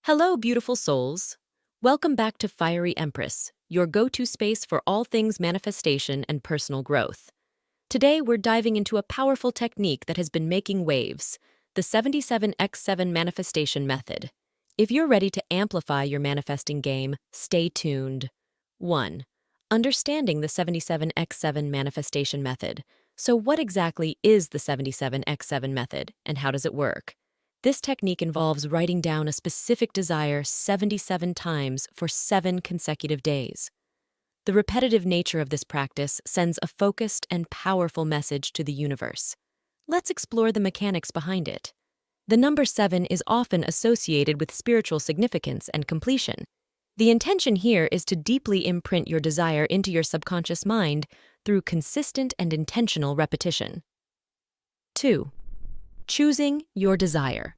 Hello, beautiful souls. Welcome back to Fiery Empress, your go-to space for all things manifestation and personal growth. Today, we're diving into a powerful technique that has been making waves, the 77x7 manifestation method. If you're ready to amplify your manifesting game, stay tuned. 1. Understanding the 77x7 manifestation method. So what exactly is the 77x7 method, and how does it work? This technique involves writing down a specific desire 77 times for 7 consecutive days. The repetitive nature of this practice sends a focused and powerful message to the universe. Let's explore the mechanics behind it. The number 7 is often associated with spiritual significance and completion. The intention here is to deeply imprint your desire into your subconscious mind through consistent and intentional repetition. 2. Choosing your desire.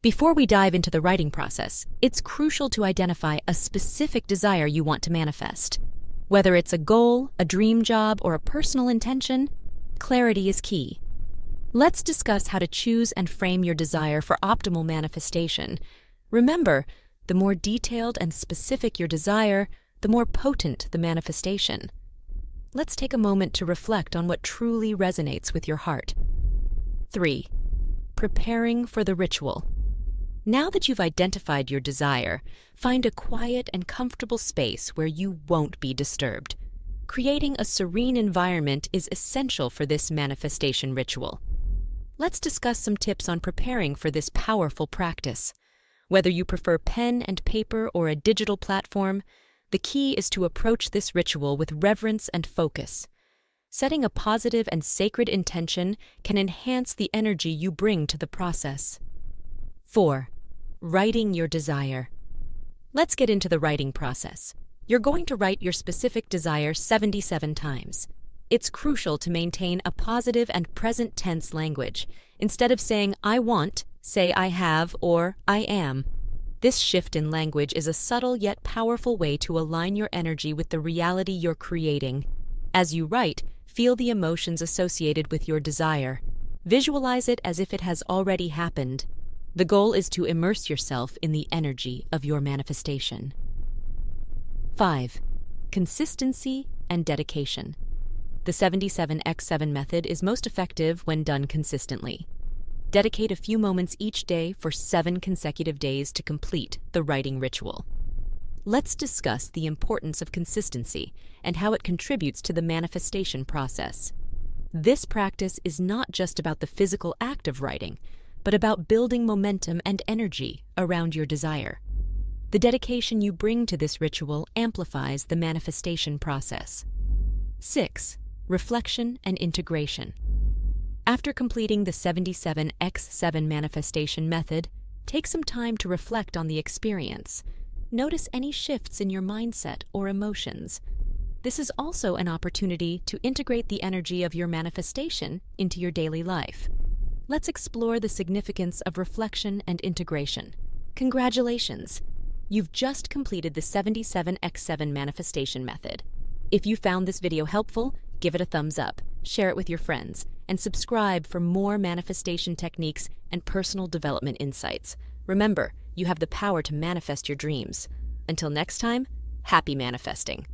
Before we dive into the writing process, it's crucial to identify a specific desire you want to manifest. Whether it's a goal, a dream job, or a personal intention, clarity is key. Let's discuss how to choose and frame your desire for optimal manifestation. Remember, the more detailed and specific your desire, the more potent the manifestation. Let's take a moment to reflect on what truly resonates with your heart. 3. Preparing for the ritual. Now that you've identified your desire, find a quiet and comfortable space where you won't be disturbed. Creating a serene environment is essential for this manifestation ritual. Let's discuss some tips on preparing for this powerful practice. Whether you prefer pen and paper or a digital platform, the key is to approach this ritual with reverence and focus. Setting a positive and sacred intention can enhance the energy you bring to the process. 4. Writing your desire. Let's get into the writing process. You're going to write your specific desire 77 times. It's crucial to maintain a positive and present tense language. Instead of saying I want, say I have or I am. This shift in language is a subtle yet powerful way to align your energy with the reality you're creating. As you write, feel the emotions associated with your desire. Visualize it as if it has already happened. The goal is to immerse yourself in the energy of your manifestation. 5. Consistency and dedication. The 77x7 method is most effective when done consistently. Dedicate a few moments each day for 7 consecutive days to complete the writing ritual. Let's discuss the importance of consistency and how it contributes to the manifestation process. This practice is not just about the physical act of writing, but about building momentum and energy around your desire. The dedication you bring to this ritual amplifies the manifestation process. 6. Reflection and integration. After completing the 77x7 manifestation method, take some time to reflect on the experience. Notice any shifts in your mindset or emotions. This is also an opportunity to integrate the energy of your manifestation into your daily life. Let's explore the significance of reflection and integration. Congratulations! You've just completed the 77x7 manifestation method. If you found this video helpful, give it a thumbs up, share it with your friends, and subscribe for more manifestation techniques and personal development insights. Remember, you have the power to manifest your dreams. Until next time, happy manifesting!